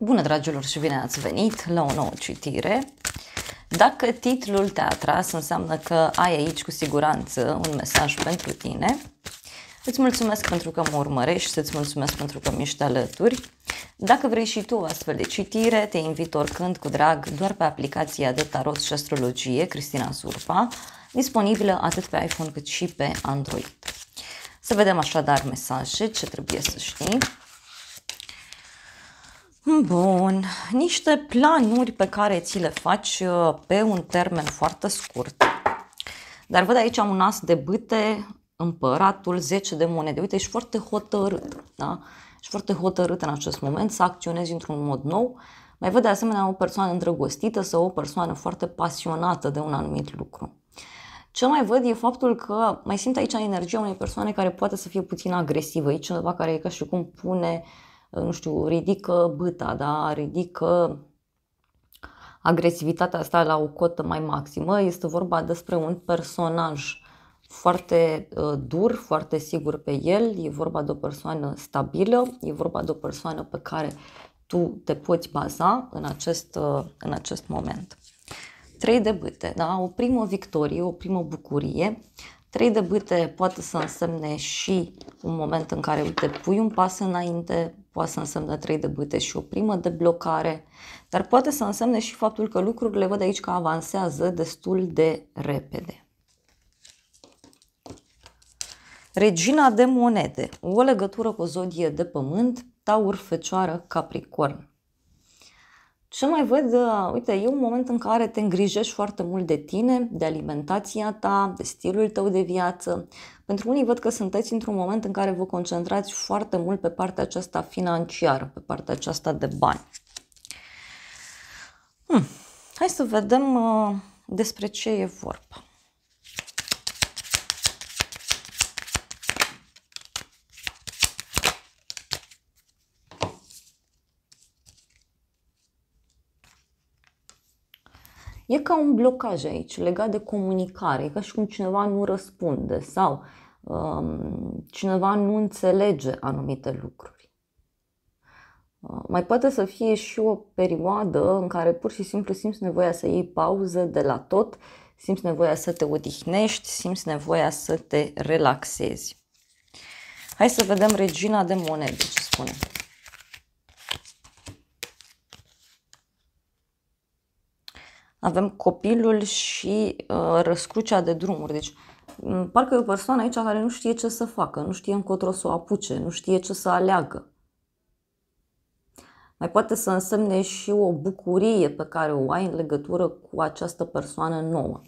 Bună, dragilor, și bine ați venit la o nouă citire. Dacă titlul te-a atras, înseamnă că ai aici cu siguranță un mesaj pentru tine. Îți mulțumesc pentru că mă urmărești, îți mulțumesc pentru că mi ești alături. Dacă vrei și tu o astfel de citire, te invit oricând cu drag doar pe aplicația de tarot și astrologie Cristina Surpa, disponibilă atât pe iPhone cât și pe Android. Să vedem așadar mesaje, ce trebuie să știi. Bun, niște planuri pe care ți le faci pe un termen foarte scurt. Dar văd aici un as de bâte, împăratul, 10 de monede. Uite, ești foarte hotărât, da? Ești foarte hotărât în acest moment să acționezi într-un mod nou. Mai văd de asemenea o persoană îndrăgostită sau o persoană foarte pasionată de un anumit lucru. Ce mai văd e faptul că mai simt aici energia unei persoane care poate să fie puțin agresivă. E cineva care e ca și cum pune, nu știu, ridică bâta, da? Ridică agresivitatea asta la o cotă mai maximă. Este vorba despre un personaj foarte dur, foarte sigur pe el. E vorba de o persoană stabilă, e vorba de o persoană pe care tu te poți baza în acest moment. 3 de bâte, da? O primă victorie, o primă bucurie. 3 de bâte poate să însemne și un moment în care, uite, pui un pas înainte, poate să însemne 3 de bâte și o primă deblocare, dar poate să însemne și faptul că lucrurile văd aici că avansează destul de repede. Regina de monede, o legătură cu o zodie de pământ, Taur, Fecioară, Capricorn. Ce mai văd, uite, e un moment în care te îngrijești foarte mult de tine, de alimentația ta, de stilul tău de viață. Pentru unii văd că sunteți într-un moment în care vă concentrați foarte mult pe partea aceasta financiară, pe partea aceasta de bani. Hai să vedem despre ce e vorba. E ca un blocaj aici, legat de comunicare, e ca și cum cineva nu răspunde sau cineva nu înțelege anumite lucruri. Mai poate să fie și o perioadă în care pur și simplu simți nevoia să iei pauză de la tot, simți nevoia să te odihnești, simți nevoia să te relaxezi. Hai să vedem Regina de monede, ce spune. Avem copilul și răscrucea de drumuri. Deci, parcă e o persoană aici care nu știe ce să facă, nu știe încotro să o apuce, nu știe ce să aleagă. Mai poate să însemne și o bucurie pe care o ai în legătură cu această persoană nouă.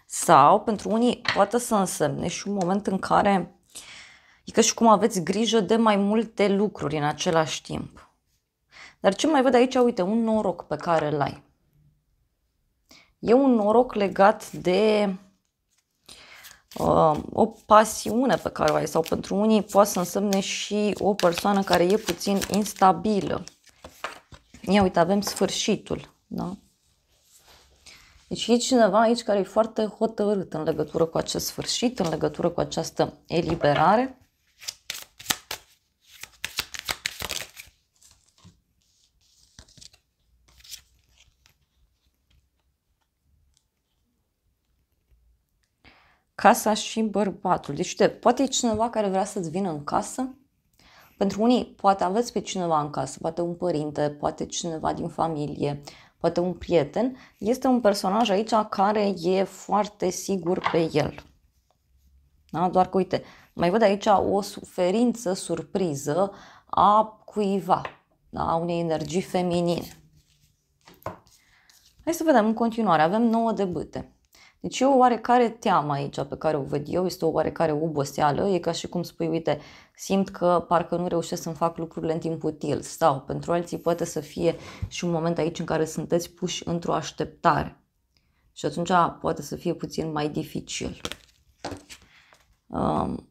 Sau, pentru unii, poate să însemne și un moment în care e ca și cum aveți grijă de mai multe lucruri în același timp. Dar ce mai văd aici, uite, un noroc pe care îl ai. E un noroc legat de o pasiune pe care o ai sau pentru unii poate să însemne și o persoană care e puțin instabilă. Ia uite, avem sfârșitul, da? Deci e cineva aici care e foarte hotărât în legătură cu acest sfârșit, în legătură cu această eliberare. Casa și bărbatul. Deci, uite, poate e cineva care vrea să-ți vină în casă. Pentru unii, poate aveți pe cineva în casă, poate un părinte, poate cineva din familie, poate un prieten. Este un personaj aici care e foarte sigur pe el. Da? Doar că, uite, mai văd aici o suferință surpriză a cuiva, da? A unei energii feminine. Hai să vedem în continuare. Avem 9 de bâte. Deci e o oarecare teamă aici pe care o văd eu, este o oarecare oboseală, e ca și cum spui, uite, simt că parcă nu reușesc să-mi fac lucrurile în timp util sau pentru alții poate să fie și un moment aici în care sunteți puși într-o așteptare și atunci poate să fie puțin mai dificil.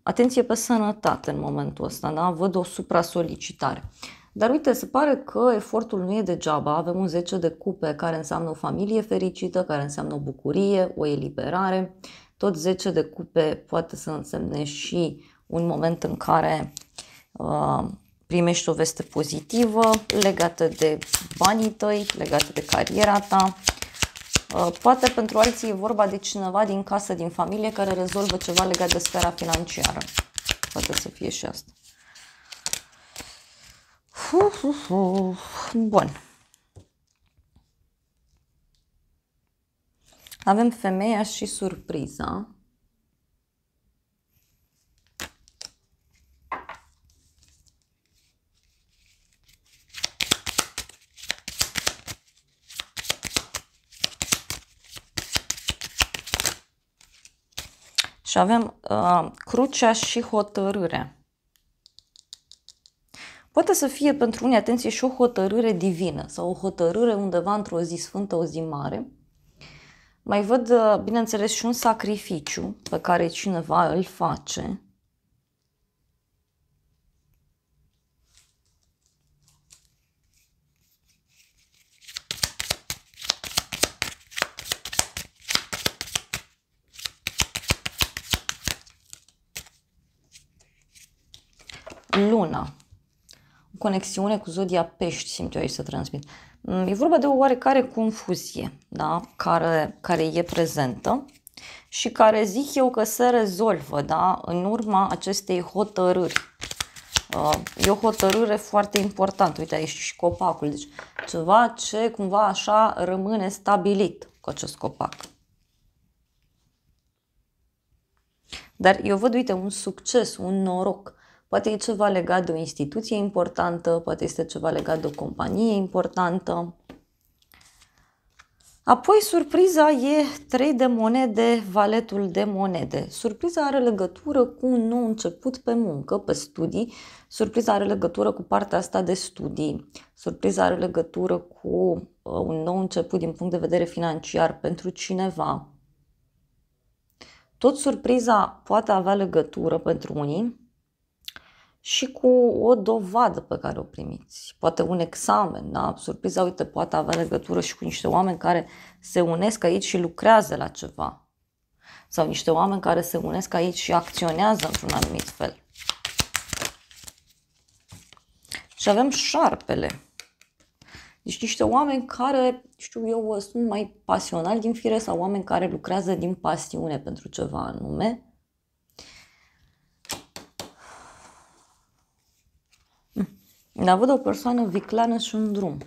Atenție pe sănătate în momentul ăsta, da? Văd o supra-solicitare. Dar uite, se pare că efortul nu e degeaba, avem un 10 de cupe care înseamnă o familie fericită, care înseamnă o bucurie, o eliberare. Tot 10 de cupe poate să însemne și un moment în care primești o veste pozitivă legată de banii tăi, legată de cariera ta. Poate pentru alții e vorba de cineva din casă, din familie, care rezolvă ceva legat de sfera financiară. Poate să fie și asta. Bun. Avem femeia și surpriza. Și avem crucea și hotărârea. Poate să fie pentru unii, atenție, și o hotărâre divină sau o hotărâre undeva într-o zi sfântă, o zi mare. Mai văd, bineînțeles, și un sacrificiu pe care cineva îl face. Luna. O conexiune cu zodia Pești, simt eu aici să transmit. E vorba de o oarecare confuzie, da? care e prezentă și care zic eu că se rezolvă, da? În urma acestei hotărâri. E o hotărâre foarte importantă. Uite, aici și copacul. Deci ceva ce cumva așa rămâne stabilit cu acest copac. Dar eu văd, uite, un succes, un noroc. Poate e ceva legat de o instituție importantă, poate este ceva legat de o companie importantă. Apoi surpriza e 3 de monede, valetul de monede. Surpriza are legătură cu un nou început pe muncă, pe studii. Surpriza are legătură cu partea asta de studii. Surpriza are legătură cu un nou început din punct de vedere financiar pentru cineva. Tot surpriza poate avea legătură pentru unii și cu o dovadă pe care o primiți. Poate un examen, da? Surpriza, uite, poate avea legătură și cu niște oameni care se unesc aici și lucrează la ceva. Sau niște oameni care se unesc aici și acționează într-un anumit fel. Și avem șarpele. Deci niște oameni care, știu eu, sunt mai pasionali din fire sau oameni care lucrează din pasiune pentru ceva anume. Dar văd o persoană vicleană și un drum.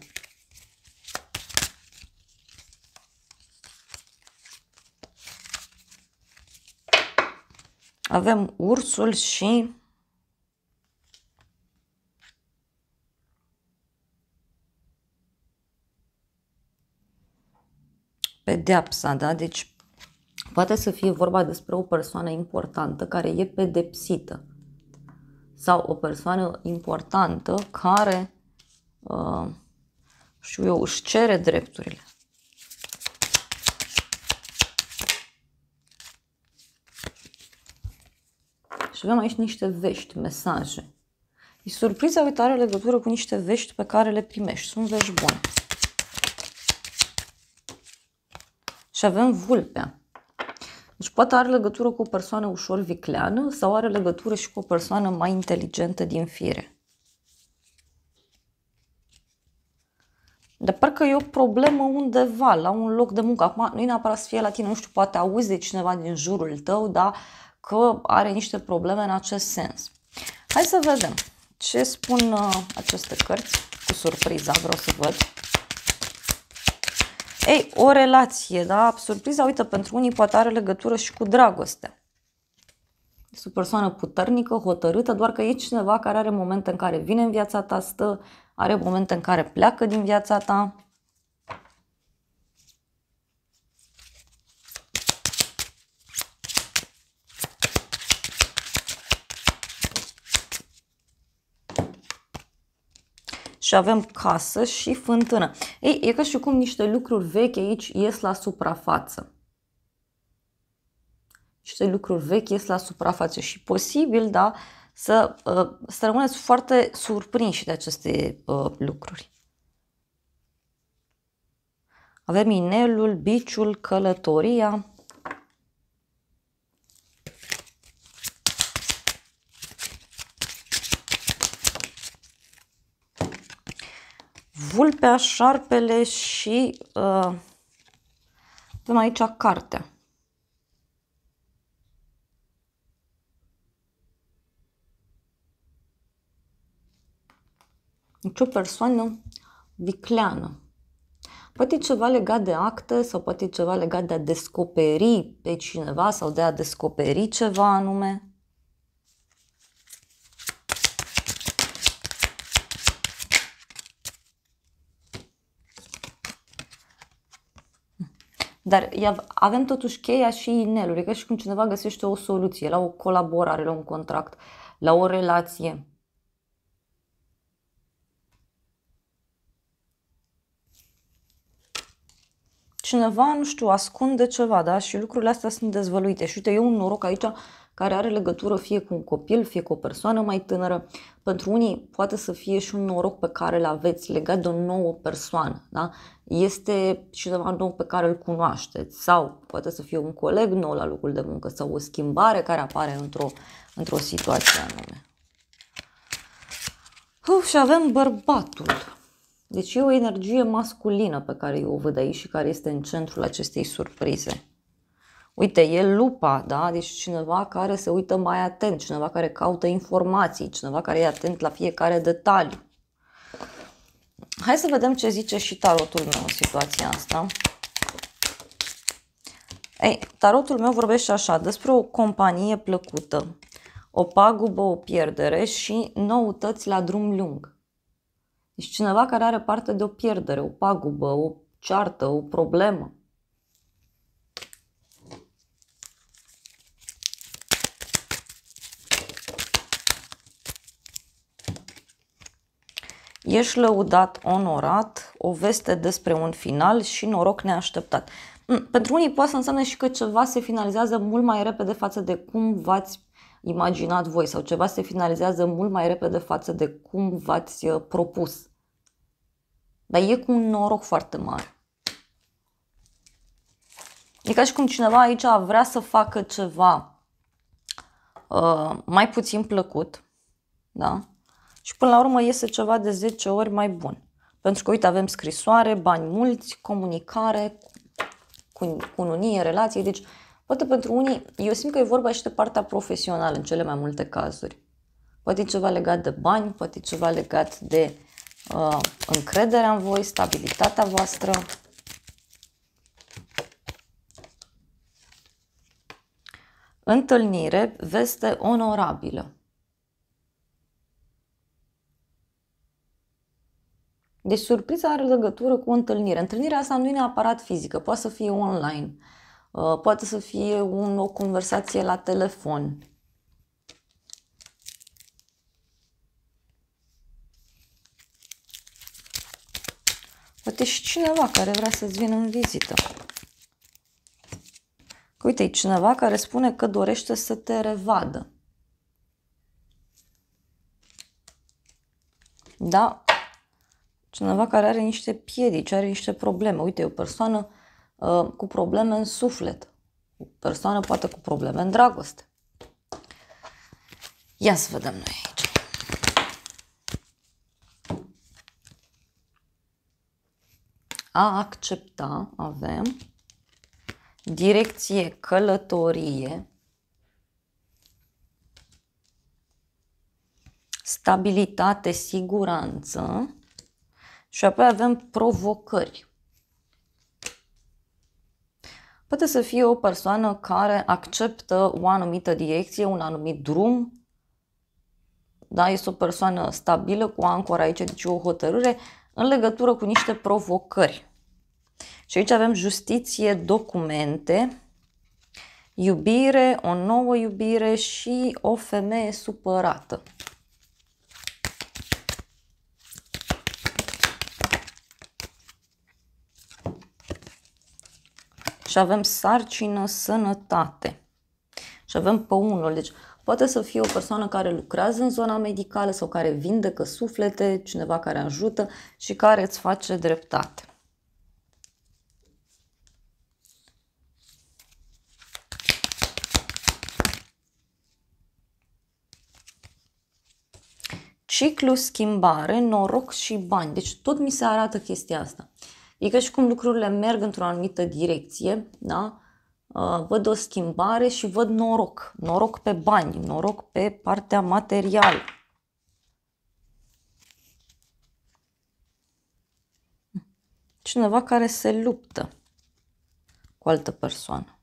Avem ursul și pedeapsa, da? Deci poate să fie vorba despre o persoană importantă care e pedepsită. Sau o persoană importantă care, știu eu, își cere drepturile. Și avem aici niște vești, mesaje. Și surpriza, uite, are legătură cu niște vești pe care le primești. Sunt vești bune. Și avem vulpea. Deci poate are legătură cu o persoană ușor vicleană sau are legătură și cu o persoană mai inteligentă din fire. Dar parcă e o problemă undeva, la un loc de muncă. Acum nu e neapărat să fie la tine, nu știu, poate auzi de cineva din jurul tău, da, că are niște probleme în acest sens. Hai să vedem ce spun aceste cărți cu surpriza, vreau să văd. Ei, o relație, da? Surpriza, uite, pentru unii poate are legătură și cu dragostea. Este o persoană puternică, hotărâtă, doar că e cineva care are momente în care vine în viața ta, stă, are momente în care pleacă din viața ta. Și avem casă și fântână. Ei, e ca și cum niște lucruri vechi aici ies la suprafață. Niște lucruri vechi ies la suprafață și posibil, da, să rămâneți foarte surprinși de aceste lucruri. Avem inelul, biciul, călătoria. Vulpea, șarpele și avem aici cartea. Deci o persoană vicleană. Poate ceva legat de acte sau poate ceva legat de a descoperi pe cineva sau de a descoperi ceva anume. Dar avem totuși cheia și inelul, e ca și cum cineva găsește o soluție la o colaborare, la un contract, la o relație. Cineva, nu știu, ascunde ceva, da? Și lucrurile astea sunt dezvăluite. Și uite, e un noroc aici care are legătură fie cu un copil, fie cu o persoană mai tânără. Pentru unii poate să fie și un noroc pe care îl aveți legat de o nouă persoană, da? Este cineva nou pe care îl cunoașteți sau poate să fie un coleg nou la locul de muncă sau o schimbare care apare într-o situație anume. Și avem bărbatul. Deci e o energie masculină pe care eu o văd aici și care este în centrul acestei surprize. Uite, e lupa, da? Deci cineva care se uită mai atent, cineva care caută informații, cineva care e atent la fiecare detaliu. Hai să vedem ce zice și tarotul meu în situația asta. Ei, tarotul meu vorbește așa, despre o companie plăcută, o pagubă, o pierdere și noutăți la drum lung. Deci cineva care are parte de o pierdere, o pagubă, o ceartă, o problemă. Ești lăudat, onorat, o veste despre un final și noroc neașteptat. Pentru unii poate să însemne și că ceva se finalizează mult mai repede față de cum v-ați imaginat voi sau ceva se finalizează mult mai repede față de cum v-ați propus. Dar e cu un noroc foarte mare. E ca și cum cineva aici vrea să facă ceva mai puțin plăcut, da? Și până la urmă iese ceva de 10 ori mai bun. Pentru că, uite, avem scrisoare, bani mulți, comunicare, cununie, relație. Deci, poate pentru unii, eu simt că e vorba și de partea profesională în cele mai multe cazuri. Poate ceva legat de bani, poate ceva legat de încrederea în voi, stabilitatea voastră. Întâlnire, veste onorabilă. Deci surpriza are legătură cu o întâlnire. Întâlnirea asta nu e neapărat fizică, poate să fie online, poate să fie o conversație la telefon. Poate și cineva care vrea să-ți vină în vizită. Că, uite, e cineva care spune că dorește să te revadă. Da? Cineva care are niște piedici, are niște probleme. Uite, e o persoană cu probleme în suflet. O persoană poate cu probleme în dragoste. Ia să vedem noi aici. A accepta, avem. Direcție, călătorie. Stabilitate, siguranță. Și apoi avem provocări. Poate să fie o persoană care acceptă o anumită direcție, un anumit drum. Da, este o persoană stabilă cu ancora aici, deci o hotărâre în legătură cu niște provocări. Și aici avem justiție, documente, iubire, o nouă iubire și o femeie supărată. Și avem sarcină, sănătate. Și avem pe unul. Deci poate să fie o persoană care lucrează în zona medicală sau care vindecă suflete, cineva care ajută și care îți face dreptate. Ciclu, schimbare, noroc și bani. Deci tot mi se arată chestia asta. E ca și cum lucrurile merg într-o anumită direcție, da? Văd o schimbare și văd noroc. Noroc pe bani, noroc pe partea materială. Cineva care se luptă cu altă persoană.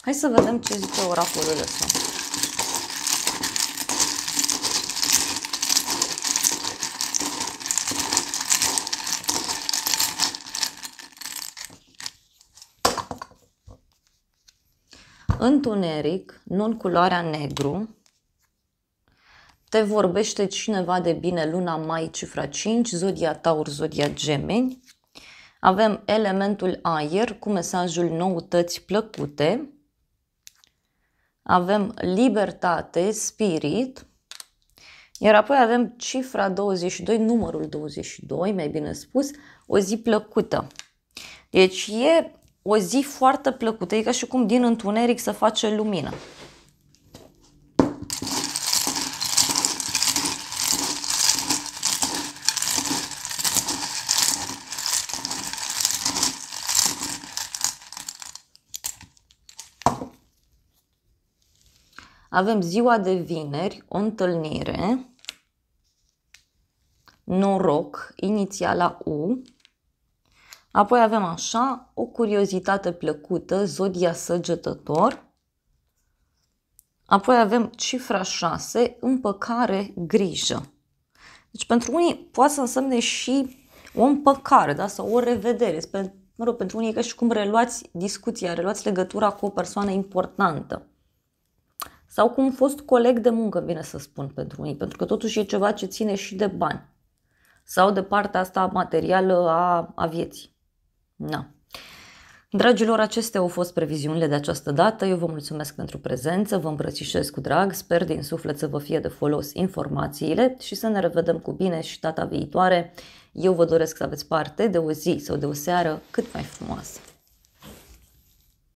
Hai să vedem ce zice oracolul ăsta. Întuneric, nu în culoarea negru, te vorbește cineva de bine, luna mai, cifra 5, zodia Taur, zodia Gemeni. Avem elementul aer cu mesajul noutăți plăcute. Avem libertate, spirit. Iar apoi avem cifra 22, numărul 22, mai bine spus, o zi plăcută. Deci e o zi foarte plăcută, e ca și cum din întuneric să face lumină. Avem ziua de vineri, o întâlnire, noroc, inițiala U. Apoi avem așa, o curiozitate plăcută, zodia Săgetător. Apoi avem cifra 6, împăcare, grijă. Deci pentru unii poate să însemne și o împăcare, da? Sau o revedere. Mă rog, pentru unii e ca și cum reluați discuția, reluați legătura cu o persoană importantă. Sau cu un fost coleg de muncă, bine să spun pentru unii, pentru că totuși e ceva ce ține și de bani. Sau de partea asta materială a vieții. Da. Dragilor, acestea au fost previziunile de această dată. Eu vă mulțumesc pentru prezență, vă îmbrățișez cu drag, sper din suflet să vă fie de folos informațiile și să ne revedem cu bine și data viitoare. Eu vă doresc să aveți parte de o zi sau de o seară cât mai frumoasă.